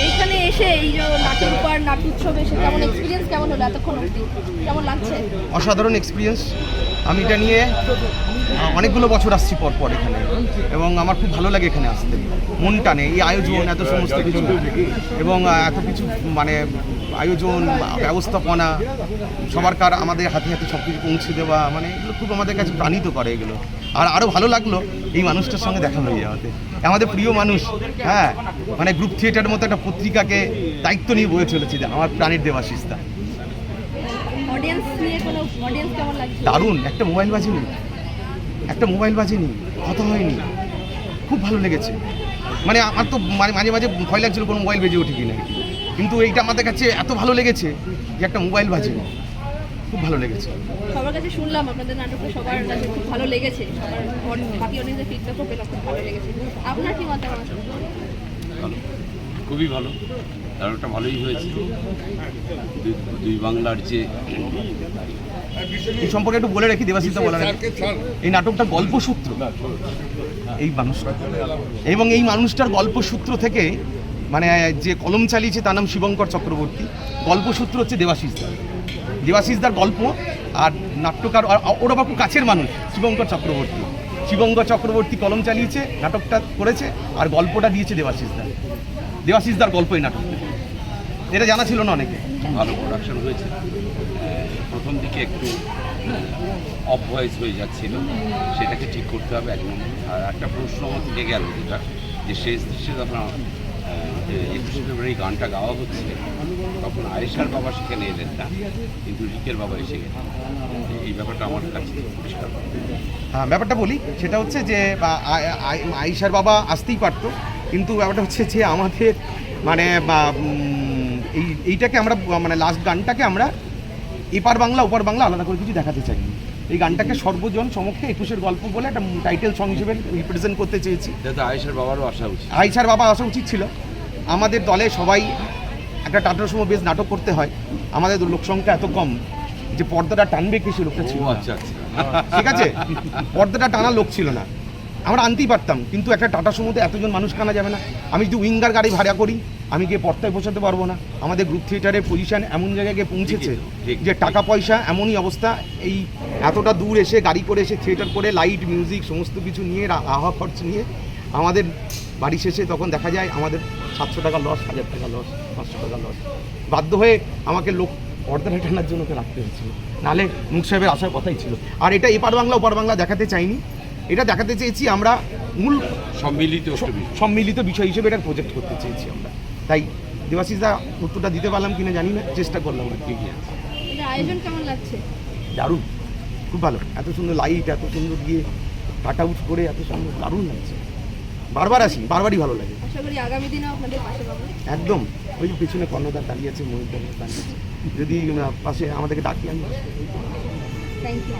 এইখানে এসে এই যে নাট্যোপার নাট্যোৎসবে এসে কেমন এক্সপিরিয়েন্স কেমন হলো এতক্ষণ অবধি, কেমন লাগছে? অসাধারণ এক্সপিরিয়েন্স। আমি এটা নিয়ে অনেকগুলো বছর আসছি পর এখানে, এবং আমার খুব ভালো লাগে এখানে আসতে। মন টানে এই আয়োজন, এত সমস্ত কিছু, এবং এত কিছু মানে আয়োজন, ব্যবস্থাপনা, সবার আমাদের হাতে হাতে সব কিছু পৌঁছে দেওয়া, মানে এগুলো খুব আমাদের কাছে প্রাণিত করে এগুলো। আর আরও ভালো লাগলো এই মানুষটার সঙ্গে দেখা হয়ে যাওয়াতে, আমাদের প্রিয় মানুষ। হ্যাঁ, মানে গ্রুপ থিয়েটারের মতো একটা পত্রিকাকে দায়িত্ব নিয়ে বয়ে চলেছে যে আমার প্রাণীর দেবাশিসদা। দারুণ। একটা মোবাইল বাজেনি, কথা হয়নি, খুব ভালো লেগেছে। মানে আমার তো মাঝে মাঝে ভয় লাগছিল কোনো মোবাইল বেজে ওঠে কিনা, কিন্তু এইটা আমাদের কাছে এত ভালো লেগেছে যে একটা মোবাইল বাজেনি, খুব ভালো লেগেছে। সবার কাছে শুনলাম আপনাদের নাটকটা সবার কাছে খুব ভালো লেগেছে, সবার বাকি অনেকদের ফিডব্যাকও পেলাম খুব ভালো লেগেছে। আপনার কি মতামত? ভালো, খুবই ভালো, নাটকটা ভালোই হয়েছে। দুই বাংলার যে এই সম্পর্কে একটু বলে রাখি, দেবাশিসদা বলে রাখি, এই নাটকটা গল্পসূত্র এই মানুষটা, এবং এই মানুষটার গল্পসূত্র থেকে মানে যে কলম চালিয়েছে তার নাম শিবঙ্কর চক্রবর্তী, গল্পসূত্র হচ্ছে দেবাশিসদার গল্প। আর নাট্যকার ওরা বাপু কাছের মানুষ শিবঙ্কর চক্রবর্তী কলম চালিয়েছে, নাটকটা করেছে, আর গল্পটা দিয়েছে দেবাশিসদার গল্প এই নাটক। এটা জানা ছিল না অনেকে। ভালো প্রোডাকশন হয়েছে। প্রথম দিকে একটু অফ ভয়েস হয়ে যাচ্ছিল, সেটাকে ঠিক করতে হবে এক নম্বর। আর একটা প্রশ্ন থেকে গেল যেটা, যে শেষ দৃশ্যে যখন 21শে ফেব্রুয়ারি গানটা গাওয়া হচ্ছে, তখন আয়েশার বাবা সেখানে এলেন না, কিন্তু রিকের বাবা এসে গেলেন। এই ব্যাপারটা আমার কাছে পরিষ্কার। হ্যাঁ, ব্যাপারটা বলি, সেটা হচ্ছে যে আয়েশার বাবা আসতেই পারতো, কিন্তু ব্যাপারটা হচ্ছে যে আমাদের মানে এইটাকে আমরা মানে লাস্ট গানটাকে আমরা এপার বাংলা ওপার বাংলা আলাদা করে কিছু দেখাতে চাই। এই গানটাকে সর্বজন সমক্ষে 21-এর গল্প বলে একটা টাইটেল সং হিসেবে রিপ্রেজেন্ট করতে চেয়েছি। যাতে আয়েশার বাবারও আসা উচিত, আয়েশার বাবা আসা উচিত ছিল। আমাদের দলে সবাই একটা টাটার সময় বেশ নাটক করতে হয়, আমাদের লোকসংখ্যা এত কম যে পর্দাটা টানবে কি, সে লোকটা ছিল। আচ্ছা, ঠিক আছে, পর্দাটা টানার লোক ছিল না, আমরা আনতেই পারতাম, কিন্তু একটা টাটা সুমোতে এতজন মানুষ কানা যাবে না। আমি যদি উইঙ্গার গাড়ি ভাড়া করি, আমি গিয়ে পর্দায় পৌঁছাতে পারবো না। আমাদের গ্রুপ থিয়েটারের পজিশন এমন জায়গায় গিয়ে পৌঁছেছে যে টাকা পয়সা এমনই অবস্থা, এই এতটা দূর এসে গাড়ি করে এসে থিয়েটার করে লাইট মিউজিক সমস্ত কিছু নিয়ে আহা খরচ নিয়ে আমাদের বাড়ি শেষে তখন দেখা যায় আমাদের 700 টাকা লস, 1000 টাকা লস, 500 টাকা লস। বাধ্য হয়ে আমাকে লোক পর্দাটা টানার জন্য রাখতে হয়েছিল, নাহলে মুখ সাহেবের আসার কথাই ছিল। আর এটা এপার বাংলা ওপার বাংলা দেখাতে চাইনি, এটা দেখাতে চেয়েছি আমরা মূল সম্মিলিত বিষয় হিসেবে এটা প্রজেক্ট করতে চেয়েছি আমরা। তাই দেবাশিসদা উত্তরটা দিতে পারলাম কিনা জানি না, চেষ্টা করলাম আর কি। আয়োজন কেমন লাগছে? দারুণ, খুব ভালো, এত সুন্দর লাইট, এত সুন্দর দিয়ে কাট আউট করে এত সুন্দর, দারুণ লাগছে। বারবার আসি, বারবারই ভালো লাগে। আশা করি আগামী দিনেও আপনাদের পাশে পাবো। একদম, ওই পেছনে কর্ণধার দাঁড়িয়ে আছে, ময়ূর দাঁড়িয়ে আছে, যদি পাশে আমাদেরকে ডাকি আমি। Thank you.